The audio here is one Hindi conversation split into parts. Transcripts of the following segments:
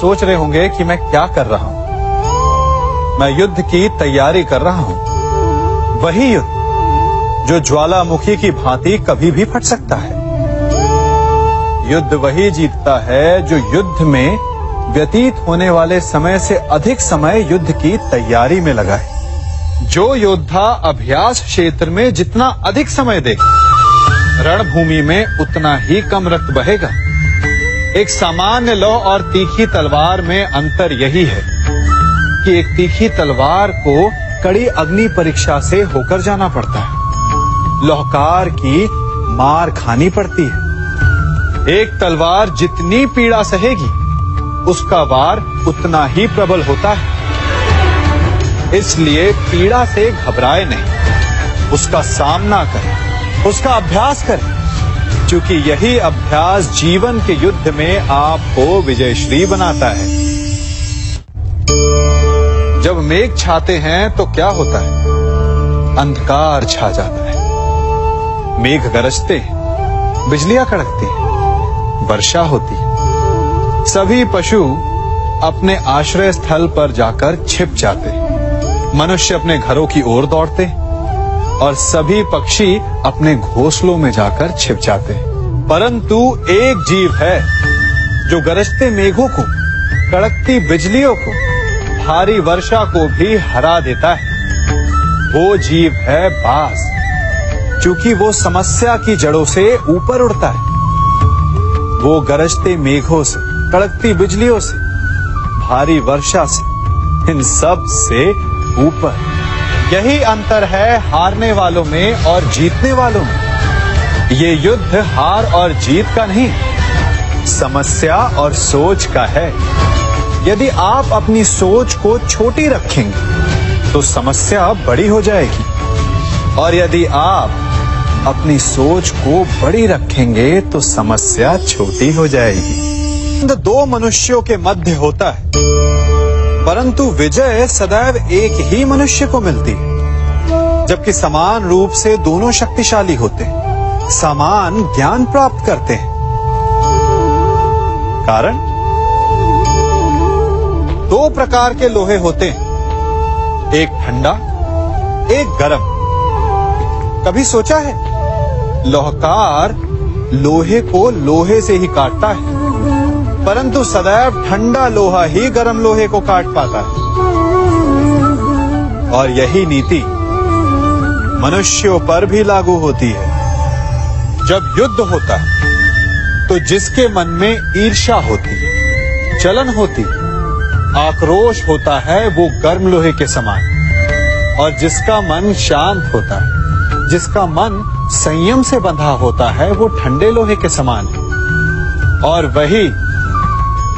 सोच रहे होंगे कि मैं क्या कर रहा हूं। मैं युद्ध की तैयारी कर रहा हूं, वही युद्ध जो ज्वालामुखी की भांति कभी भी फट सकता है। युद्ध वही जीतता है जो युद्ध में व्यतीत होने वाले समय से अधिक समय युद्ध की तैयारी में लगाए। जो योद्धा अभ्यास क्षेत्र में जितना अधिक समय दे, रणभूमि में उतना ही कम रक्त बहेगा। एक सामान्य लौह और तीखी तलवार में अंतर यही है कि एक तीखी तलवार को कड़ी अग्नि परीक्षा से होकर जाना पड़ता है, लौहकार की मार खानी पड़ती है। एक तलवार जितनी पीड़ा सहेगी, उसका वार उतना ही प्रबल होता है। इसलिए पीड़ा से घबराए नहीं, उसका सामना करें, उसका अभ्यास करें, क्योंकि यही अभ्यास जीवन के युद्ध में आपको विजयश्री बनाता है। जब मेघ छाते हैं तो क्या होता है? अंधकार छा जाता है। मेघ गरजते हैं, बिजलियां कड़कती हैं, वर्षा होती है। सभी पशु अपने आश्रय स्थल पर जाकर छिप जाते हैं। मनुष्य अपने घरों की ओर दौड़ते हैं और सभी पक्षी अपने घोंसलों में जाकर छिप जाते हैं। परंतु एक जीव है जो गरजते मेघों को, कड़कती बिजलियों को, भारी वर्षा को भी हरा देता है। वो जीव है बाज, क्योंकि वो समस्या की जड़ों से ऊपर उड़ता है। वो गरजते मेघों से, कड़कती बिजलियों से, भारी वर्षा से, इन सब से ऊपर। यही अंतर है हारने वालों में और जीतने वालों में। ये युद्ध हार और जीत का नहीं, समस्या और सोच का है। यदि आप अपनी सोच को छोटी रखेंगे तो समस्या बड़ी हो जाएगी, और यदि आप अपनी सोच को बड़ी रखेंगे तो समस्या छोटी हो जाएगी। दो मनुष्यों के मध्य होता है, परंतु विजय सदैव एक ही मनुष्य को मिलती है। जबकि समान रूप से दोनों शक्तिशाली होते हैं, समान ज्ञान प्राप्त करते हैं। कारण, दो प्रकार के लोहे होते हैं, एक ठंडा, एक गरम। कभी सोचा है? लोहकार लोहे को लोहे से ही काटता है, परंतु सदैव ठंडा लोहा ही गर्म लोहे को काट पाता है। और यही नीति मनुष्यों पर भी लागू होती है। जब युद्ध होता है तो जिसके मन में ईर्ष्या होती, जलन होती, आक्रोश होता है, वो गर्म लोहे के समान। और जिसका मन शांत होता है, जिसका मन संयम से बंधा होता है, वो ठंडे लोहे के समान है। और वही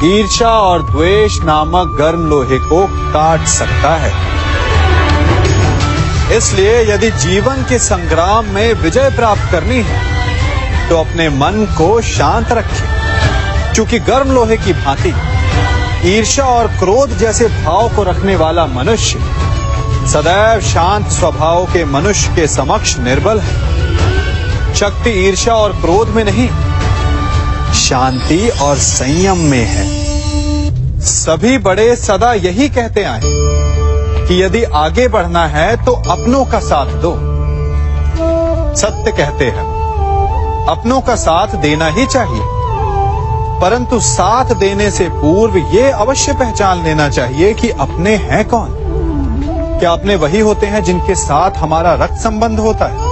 ईर्ष्या और द्वेष नामक गर्म लोहे को काट सकता है। इसलिए यदि जीवन के संग्राम में विजय प्राप्त करनी है तो अपने मन को शांत रखें, क्योंकि गर्म लोहे की भांति ईर्ष्या और क्रोध जैसे भाव को रखने वाला मनुष्य सदैव शांत स्वभाव के मनुष्य के समक्ष निर्बल है। शक्ति ईर्ष्या और क्रोध में नहीं, शांति और संयम में है। सभी बड़े सदा यही कहते आए कि यदि आगे बढ़ना है तो अपनों का साथ दो। सत्य कहते हैं, अपनों का साथ देना ही चाहिए, परंतु साथ देने से पूर्व ये अवश्य पहचान लेना चाहिए कि अपने हैं कौन। क्या अपने वही होते हैं जिनके साथ हमारा रक्त संबंध होता है,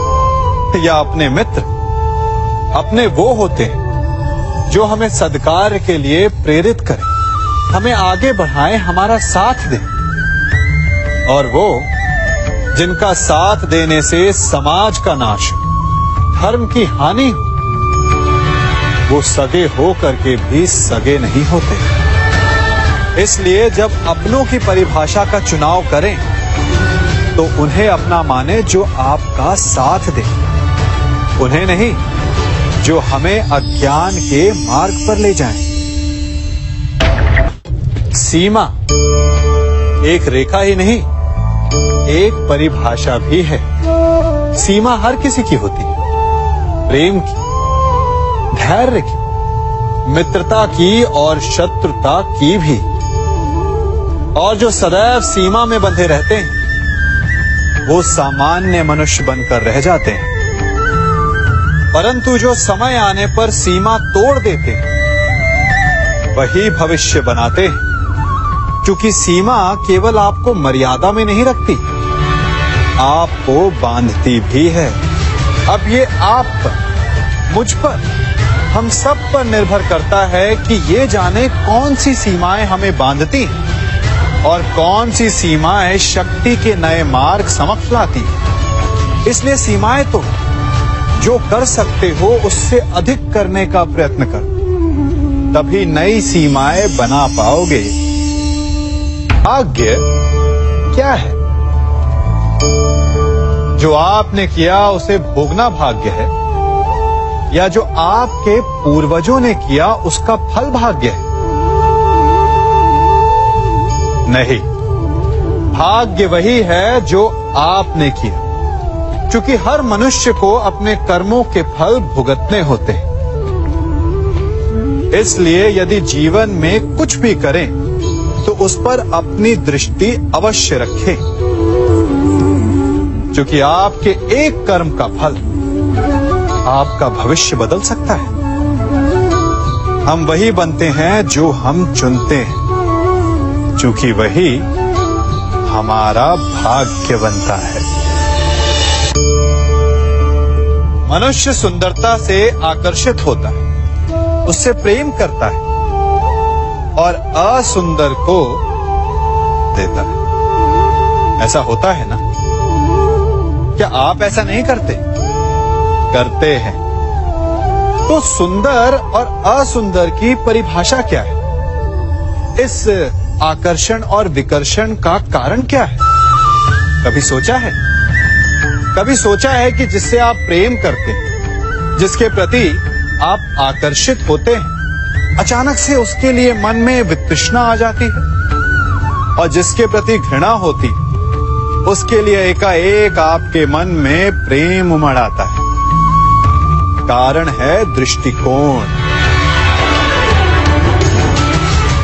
या अपने मित्र? अपने वो होते हैं जो हमें सद्कार्य के लिए प्रेरित करें, हमें आगे बढ़ाएं, हमारा साथ दें। और वो जिनका साथ देने से समाज का नाश, धर्म की हानि हो, वो सगे हो करके भी सगे नहीं होते। इसलिए जब अपनों की परिभाषा का चुनाव करें तो उन्हें अपना माने जो आपका साथ दे, उन्हें नहीं जो हमें अज्ञान के मार्ग पर ले जाएं। सीमा एक रेखा ही नहीं, एक परिभाषा भी है। सीमा हर किसी की होती है, प्रेम की, धैर्य की, मित्रता की और शत्रुता की भी। और जो सदैव सीमा में बंधे रहते हैं वो सामान्य मनुष्य बनकर रह जाते हैं, परंतु जो समय आने पर सीमा तोड़ देते हैं वही भविष्य बनाते हैं। क्योंकि सीमा केवल आपको मर्यादा में नहीं रखती, आपको बांधती भी है। अब ये आप पर, मुझ पर, हम सब पर निर्भर करता है कि ये जाने कौन सी सीमाएं हमें बांधती हैं और कौन सी सीमाएं शक्ति के नए मार्ग समक्ष लाती हैं। इसलिए सीमाएं तो जो कर सकते हो उससे अधिक करने का प्रयत्न करो, तभी नई सीमाएं बना पाओगे। भाग्य क्या है? जो आपने किया उसे भोगना भाग्य है, या जो आपके पूर्वजों ने किया उसका फल भाग्य है? नहीं, भाग्य वही है जो आपने किया, क्योंकि हर मनुष्य को अपने कर्मों के फल भुगतने होते हैं। इसलिए यदि जीवन में कुछ भी करें तो उस पर अपनी दृष्टि अवश्य रखें, क्योंकि आपके एक कर्म का फल आपका भविष्य बदल सकता है। हम वही बनते हैं जो हम चुनते हैं, क्योंकि वही हमारा भाग्य बनता है। मनुष्य सुंदरता से आकर्षित होता है, उससे प्रेम करता है और असुंदर को देता है। ऐसा होता है ना? क्या आप ऐसा नहीं करते? करते हैं। तो सुंदर और असुंदर की परिभाषा क्या है? इस आकर्षण और विकर्षण का कारण क्या है? कभी सोचा है? कभी सोचा है कि जिससे आप प्रेम करते हैं, जिसके प्रति आप आकर्षित होते हैं, अचानक से उसके लिए मन में वितृष्णा आ जाती है, और जिसके प्रति घृणा होती है उसके लिए एकाएक आपके मन में प्रेम उमड़ आता है। कारण है दृष्टिकोण।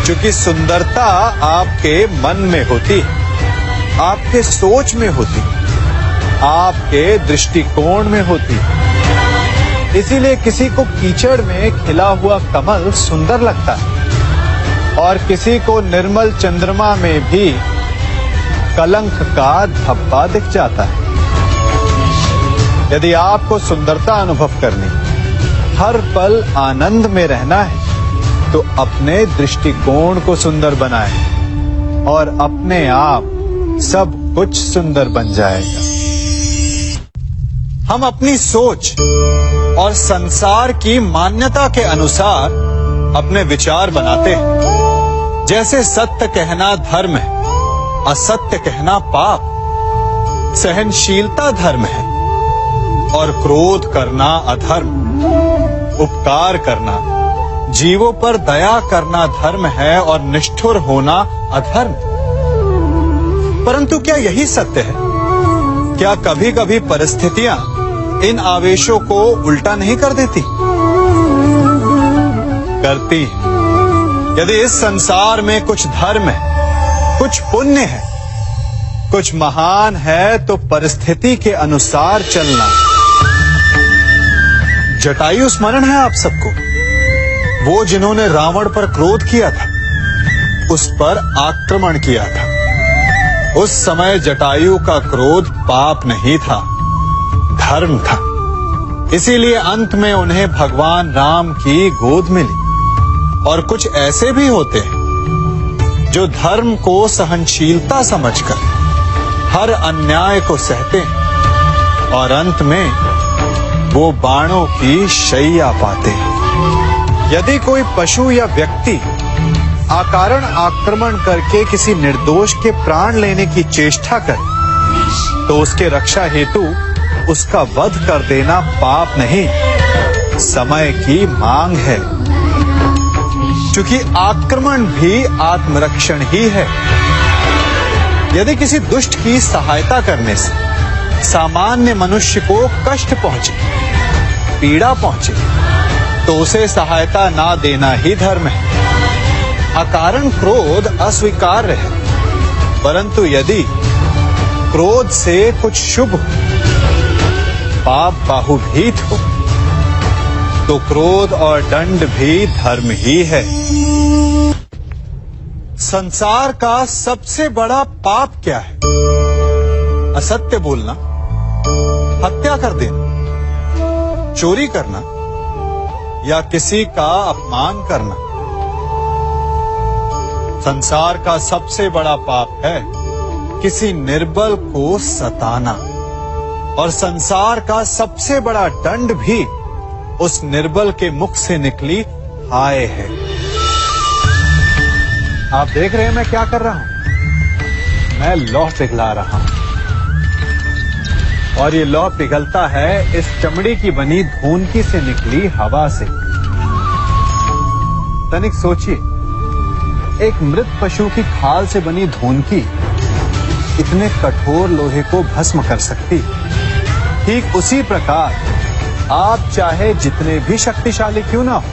क्योंकि सुंदरता आपके मन में होती है, आपके सोच में होती है, आपके दृष्टिकोण में होती है। इसीलिए किसी को कीचड़ में खिला हुआ कमल सुंदर लगता है, और किसी को निर्मल चंद्रमा में भी कलंक का धब्बा दिख जाता है। यदि आपको सुंदरता अनुभव करनी, हर पल आनंद में रहना है, तो अपने दृष्टिकोण को सुंदर बनाएं और अपने आप सब कुछ सुंदर बन जाएगा। हम अपनी सोच और संसार की मान्यता के अनुसार अपने विचार बनाते हैं। जैसे सत्य कहना धर्म है, असत्य कहना पाप, सहनशीलता धर्म है और क्रोध करना अधर्म, उपकार करना, जीवों पर दया करना धर्म है और निष्ठुर होना अधर्म। परंतु क्या यही सत्य है? क्या कभी कभी परिस्थितियां इन आवेशों को उल्टा नहीं कर देती? करती है। यदि इस संसार में कुछ धर्म है, कुछ पुण्य है, कुछ महान है, तो परिस्थिति के अनुसार चलना। जटायु स्मरण है आप सबको, वो जिन्होंने रावण पर क्रोध किया था, उस पर आक्रमण किया था। उस समय जटायु का क्रोध पाप नहीं था, धर्म था। इसीलिए अंत में उन्हें भगवान राम की गोद मिली। और कुछ ऐसे भी होते हैं जो धर्म को सहनशीलता समझकर हर अन्याय को सहते हैं और अंत में वो बाणों की शैया पाते हैं। यदि कोई पशु या व्यक्ति अकारण आक्रमण करके किसी निर्दोष के प्राण लेने की चेष्टा करे, तो उसके रक्षा हेतु उसका वध कर देना पाप नहीं, समय की मांग है। क्योंकि आक्रमण भी आत्मरक्षण ही है। यदि किसी दुष्ट की सहायता करने से सामान्य मनुष्य को कष्ट पहुंचे, पीड़ा पहुंचे, तो उसे सहायता ना देना ही धर्म है। अकारण क्रोध अस्वीकार्य है, परंतु यदि क्रोध से कुछ शुभ हो, पाप बाहुभीत हो, तो क्रोध और दंड भी धर्म ही है। संसार का सबसे बड़ा पाप क्या है? असत्य बोलना, हत्या कर देना, चोरी करना या किसी का अपमान करना। संसार का सबसे बड़ा पाप है किसी निर्बल को सताना, और संसार का सबसे बड़ा दंड भी उस निर्बल के मुख से निकली हाय है। आप देख रहे हैं मैं क्या कर रहा हूं? मैं लौह पिघला रहा हूं, और ये लौह पिघलता है इस चमड़ी की बनी धूनकी से निकली हवा से। तनिक सोचिए, एक मृत पशु की खाल से बनी धूनकी इतने कठोर लोहे को भस्म कर सकती। ठीक उसी प्रकार आप चाहे जितने भी शक्तिशाली क्यों ना हो,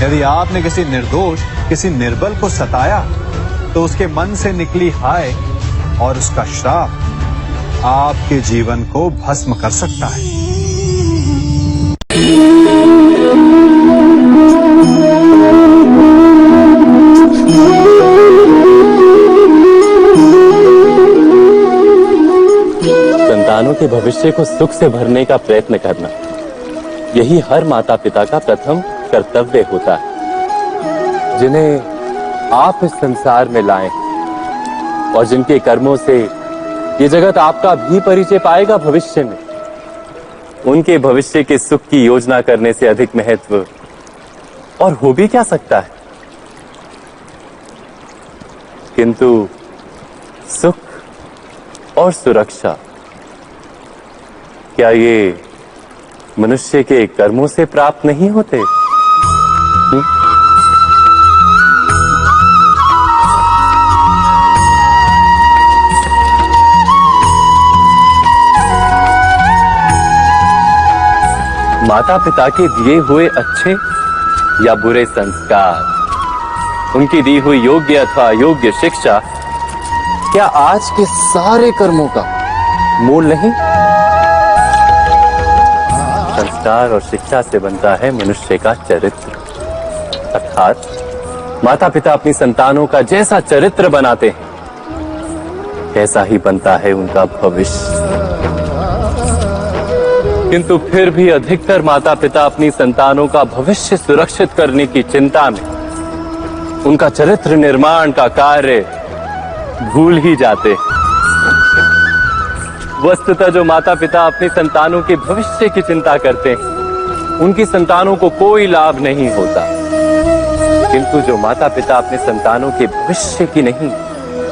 यदि आपने किसी निर्दोष, किसी निर्बल को सताया, तो उसके मन से निकली हाय और उसका श्राप आपके जीवन को भस्म कर सकता है। संतानों के भविष्य को सुख से भरने का प्रयत्न करना, यही हर माता पिता का प्रथम कर्तव्य होता है, जिन्हें आप इस संसार में लाए और जिनके कर्मों से ये जगत आपका भी परिचय पाएगा भविष्य में। उनके भविष्य के सुख की योजना करने से अधिक महत्व और हो भी क्या सकता है। किंतु सुख और सुरक्षा, क्या ये मनुष्य के कर्मों से प्राप्त नहीं होते? माता पिता के दिए हुए अच्छे या बुरे संस्कार, उनकी दी हुई योग्य अथवा अयोग्य शिक्षा, क्या आज के सारे कर्मों का मूल नहीं? संस्कार और शिक्षा से बनता है मनुष्य का चरित्र। अर्थात माता पिता अपनी संतानों का जैसा चरित्र बनाते हैं, ऐसा ही बनता है उनका भविष्य। किंतु फिर भी अधिकतर माता पिता अपनी संतानों का भविष्य सुरक्षित करने की चिंता में उनका चरित्र निर्माण का कार्य भूल ही जाते। वस्तुतः जो माता पिता अपनी संतानों के भविष्य की चिंता करते हैं, उनकी संतानों को कोई लाभ नहीं होता। किंतु जो माता पिता अपने संतानों के भविष्य की नहीं,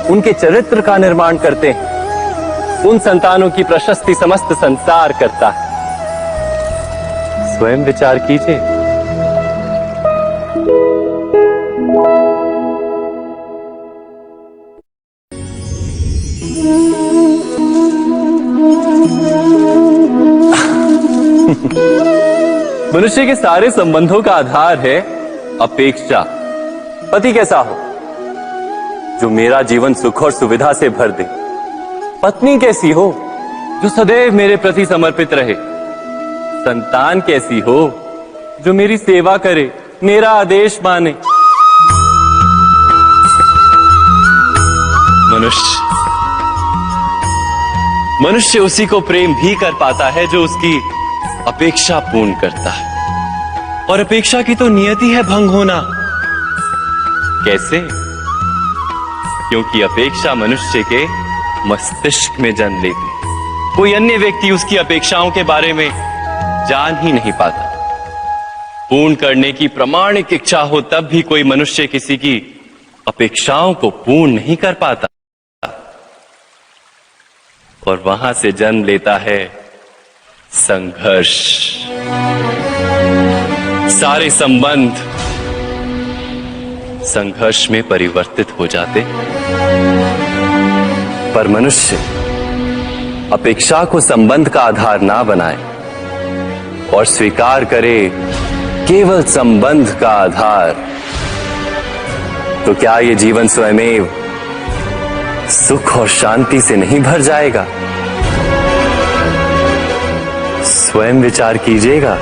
उनके चरित्र का निर्माण करते हैं, उन संतानों की प्रशस्ति समस्त संसार करता है। स्वयं विचार कीजिए। मनुष्य के सारे संबंधों का आधार है अपेक्षा। पति कैसा हो जो मेरा जीवन सुख और सुविधा से भर दे, पत्नी कैसी हो जो सदैव मेरे प्रति समर्पित रहे, संतान कैसी हो जो मेरी सेवा करे, मेरा आदेश माने। मनुष्य उसी को प्रेम भी कर पाता है जो उसकी अपेक्षा पूर्ण करता है, और अपेक्षा की तो नियति है भंग होना। कैसे? क्योंकि अपेक्षा मनुष्य के मस्तिष्क में जन्म लेती है। कोई अन्य व्यक्ति उसकी अपेक्षाओं के बारे में जान ही नहीं पाता। पूर्ण करने की प्रामाणिक इच्छा हो तब भी कोई मनुष्य किसी की अपेक्षाओं को पूर्ण नहीं कर पाता, और वहां से जन्म लेता है संघर्ष। सारे संबंध संघर्ष में परिवर्तित हो जाते। पर मनुष्य अपेक्षा को संबंध का आधार ना बनाए और स्वीकार करे केवल संबंध का आधार, तो क्या ये जीवन स्वयमेव सुख और शांति से नहीं भर जाएगा? स्वयं विचार कीजिएगा।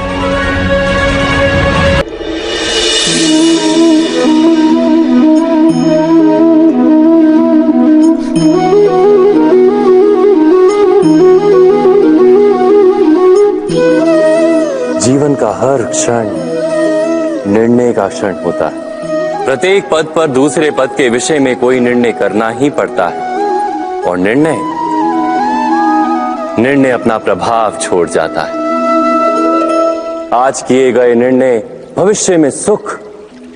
जीवन का हर क्षण निर्णय का क्षण होता है। प्रत्येक पद पर दूसरे पद के विषय में कोई निर्णय करना ही पड़ता है और निर्णय अपना प्रभाव छोड़ जाता है। आज किए गए निर्णय भविष्य में सुख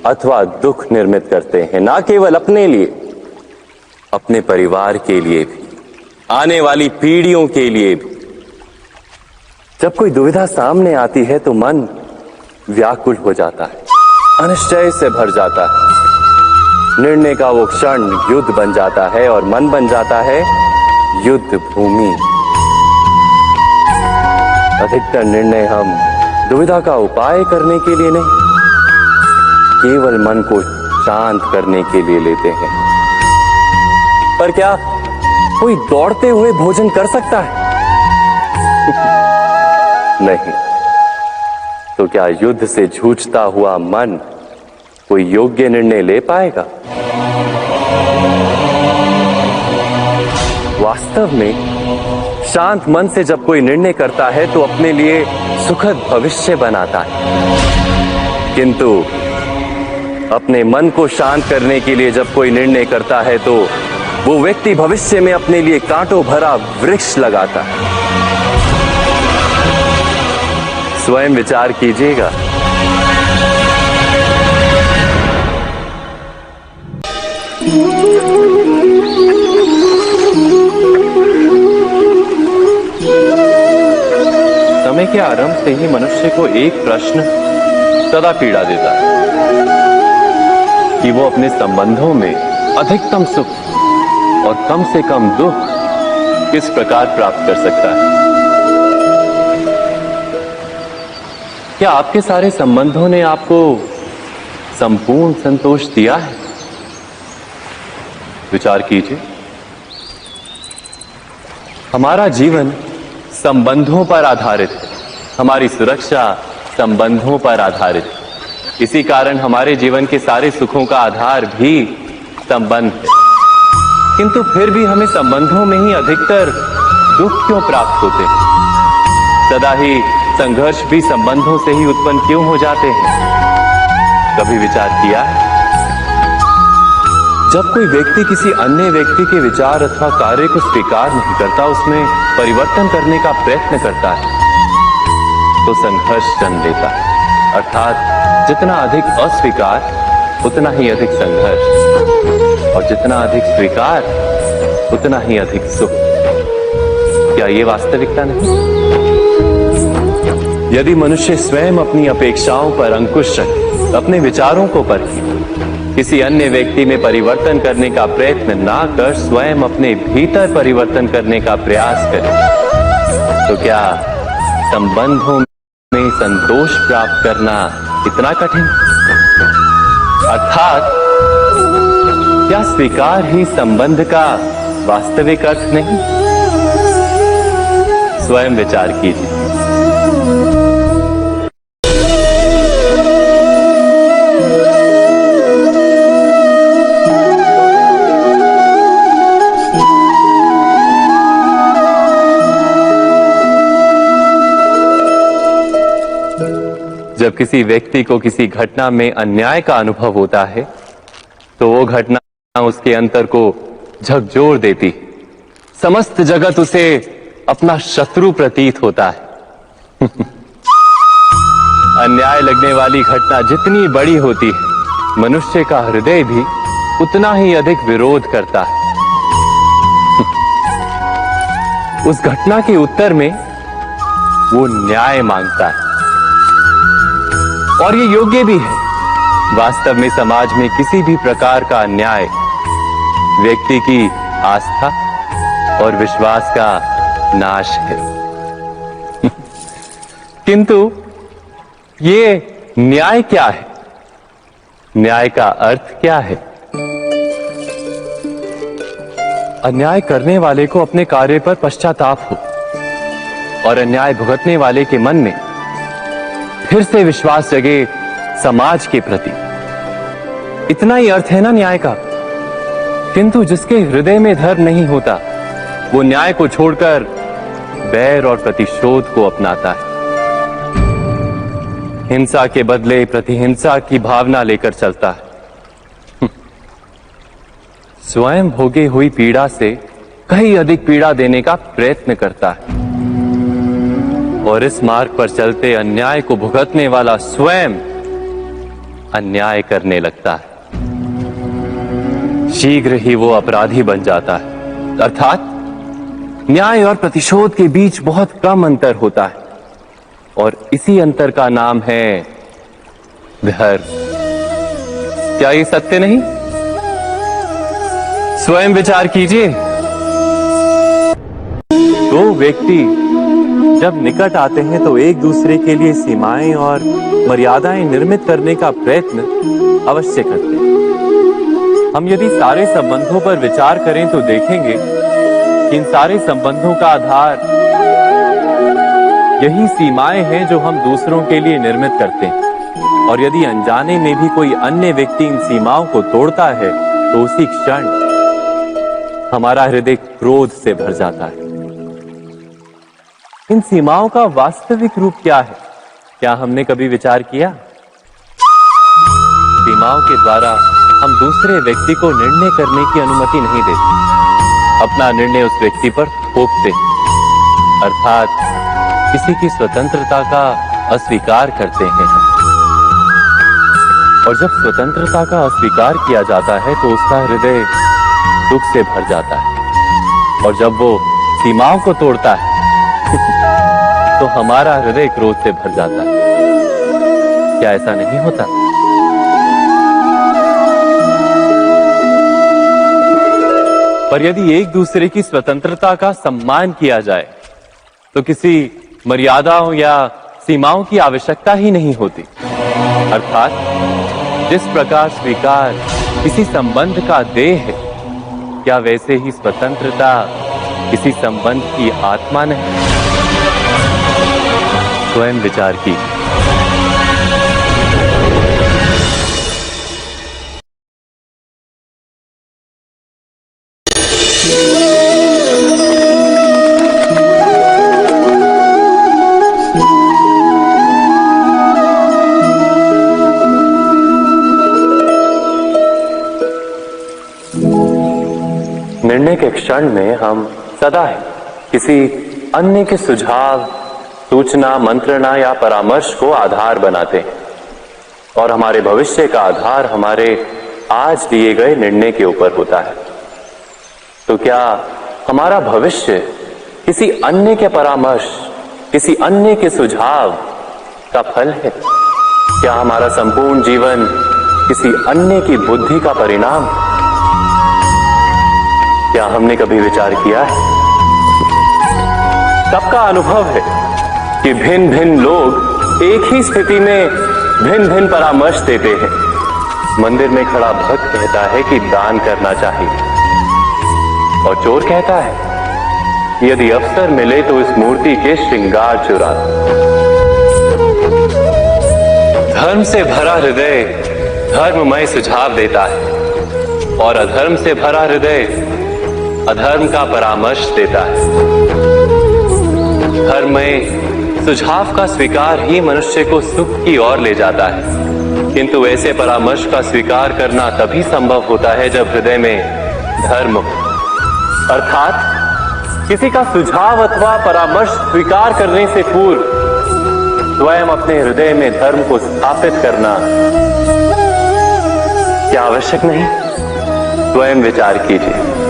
अथवा दुख निर्मित करते हैं, ना केवल अपने लिए, अपने परिवार के लिए भी, आने वाली पीढ़ियों के लिए भी। जब कोई दुविधा सामने आती है तो मन व्याकुल हो जाता है, अनिश्चय से भर जाता है। निर्णय का वो क्षण युद्ध बन जाता है और मन बन जाता है युद्ध भूमि। अधिकतर निर्णय हम दुविधा का उपाय करने के लिए नहीं, केवल मन को शांत करने के लिए लेते हैं। पर क्या कोई दौड़ते हुए भोजन कर सकता है? नहीं। तो क्या युद्ध से जूझता हुआ मन कोई योग्य निर्णय ले पाएगा? वास्तव में शांत मन से जब कोई निर्णय करता है तो अपने लिए सुखद भविष्य बनाता है। किंतु अपने मन को शांत करने के लिए जब कोई निर्णय करता है तो वो व्यक्ति भविष्य में अपने लिए कांटों भरा वृक्ष लगाता है। स्वयं विचार कीजिएगा। समय के आरंभ से ही मनुष्य को एक प्रश्न सदा पीड़ा देता है कि वो अपने संबंधों में अधिकतम सुख और कम से कम दुख किस प्रकार प्राप्त कर सकता है। क्या आपके सारे संबंधों ने आपको संपूर्ण संतोष दिया है? विचार कीजिए। हमारा जीवन संबंधों पर आधारित है, हमारी सुरक्षा संबंधों पर आधारित है। इसी कारण हमारे जीवन के सारे सुखों का आधार भी संबंध है। किंतु फिर भी हमें संबंधों में ही अधिकतर दुख क्यों प्राप्त होते हैं? सदा ही संघर्ष भी संबंधों से ही उत्पन्न क्यों हो जाते हैं? कभी विचार किया है? जब कोई व्यक्ति किसी अन्य व्यक्ति के विचार अथवा कार्य को स्वीकार नहीं करता, उसमें परिवर्तन करने का प्रयत्न करता है, तो संघर्ष जन्म लेता है। अर्थात जितना अधिक अस्वीकार उतना ही अधिक संघर्ष, और जितना अधिक स्वीकार उतना ही अधिक सुख। क्या ये वास्तविकता नहीं? यदि मनुष्य स्वयं अपनी अपेक्षाओं पर अंकुश रखे, अपने विचारों को परखे, किसी अन्य व्यक्ति में परिवर्तन करने का प्रयत्न ना कर स्वयं अपने भीतर परिवर्तन करने का प्रयास करे, तो क्या संबंधों में संतोष प्राप्त करना इतना कठिन? अर्थात क्या स्वीकार ही संबंध का वास्तविक अर्थ नहीं? स्वयं विचार कीजिए। जब किसी व्यक्ति को किसी घटना में अन्याय का अनुभव होता है तो वो घटना उसके अंतर को झकझोर देती, समस्त जगत उसे अपना शत्रु प्रतीत होता है। अन्याय लगने वाली घटना जितनी बड़ी होती है, मनुष्य का हृदय भी उतना ही अधिक विरोध करता है। उस घटना के उत्तर में वो न्याय मांगता है, और ये योग्य भी है। वास्तव में समाज में किसी भी प्रकार का अन्याय व्यक्ति की आस्था और विश्वास का नाश है। किंतु ये न्याय क्या है, न्याय का अर्थ क्या है। अन्याय करने वाले को अपने कार्य पर पश्चाताप हो और अन्याय भुगतने वाले के मन में फिर से विश्वास जगे समाज के प्रति। इतना ही अर्थ है ना न्याय का। किंतु जिसके हृदय में धर्म नहीं होता वो न्याय को छोड़कर बैर और प्रतिशोध को अपनाता है। हिंसा के बदले प्रतिहिंसा की भावना लेकर चलता है। स्वयं भोगी हुई पीड़ा से कहीं अधिक पीड़ा देने का प्रयत्न करता है और इस मार्ग पर चलते अन्याय को भुगतने वाला स्वयं अन्याय करने लगता है। शीघ्र ही वो अपराधी बन जाता है। अर्थात न्याय और प्रतिशोध के बीच बहुत कम अंतर होता है और इसी अंतर का नाम है धर्म। क्या ये सत्य नहीं? स्वयं विचार कीजिए। दो व्यक्ति जब निकट आते हैं तो एक दूसरे के लिए सीमाएं और मर्यादाएं निर्मित करने का प्रयत्न अवश्य करते हैं। हम यदि सारे संबंधों पर विचार करें तो देखेंगे कि इन सारे संबंधों का आधार यही सीमाएं हैं जो हम दूसरों के लिए निर्मित करते हैं। और यदि अनजाने में भी कोई अन्य व्यक्ति इन सीमाओं को तोड़ता है तो उसी क्षण हमारा हृदय क्रोध से भर जाता है। इन सीमाओं का वास्तविक रूप क्या है? क्या हमने कभी विचार किया? सीमाओं के द्वारा हम दूसरे व्यक्ति को निर्णय करने की अनुमति नहीं देते, अपना निर्णय उस व्यक्ति पर थोपते, अर्थात किसी की स्वतंत्रता का अस्वीकार करते हैं। और जब स्वतंत्रता का अस्वीकार किया जाता है तो उसका हृदय दुख से भर जाता है और जब वो सीमाओं को तोड़ता है तो हमारा हृदय क्रोध से भर जाता है। क्या ऐसा नहीं होता? पर यदि एक दूसरे की स्वतंत्रता का सम्मान किया जाए तो किसी मर्यादाओं या सीमाओं की आवश्यकता ही नहीं होती। अर्थात जिस प्रकार स्वीकार किसी संबंध का देह है, क्या वैसे ही स्वतंत्रता किसी संबंध की आत्मा नहीं? स्वयं विचार कीजिए। निर्णय के क्षण में हम सदा ही किसी अन्य के सुझाव, सूचना, मंत्रणा या परामर्श को आधार बनाते हैं और हमारे भविष्य का आधार हमारे आज लिए गए निर्णय के ऊपर होता है। तो क्या हमारा भविष्य किसी अन्य के परामर्श, किसी अन्य के सुझाव का फल है? क्या हमारा संपूर्ण जीवन किसी अन्य की बुद्धि का परिणाम? क्या हमने कभी विचार किया है? सबका अनुभव है कि भिन्न भिन्न लोग एक ही स्थिति में भिन्न भिन्न परामर्श देते हैं। मंदिर में खड़ा भक्त कहता है कि दान करना चाहिए और चोर कहता है यदि अवसर मिले तो इस मूर्ति के श्रृंगार चुरा। धर्म से भरा हृदय धर्ममय सुझाव देता है और अधर्म से भरा हृदय अधर्म का परामर्श देता है। धर्म में सुझाव का स्वीकार ही मनुष्य को सुख की ओर ले जाता है, किंतु ऐसे परामर्श का स्वीकार करना तभी संभव होता है जब हृदय में धर्म हो। अर्थात किसी का सुझाव अथवा परामर्श स्वीकार करने से पूर्व स्वयं अपने हृदय में धर्म को स्थापित करना क्या आवश्यक नहीं? स्वयं विचार कीजिए।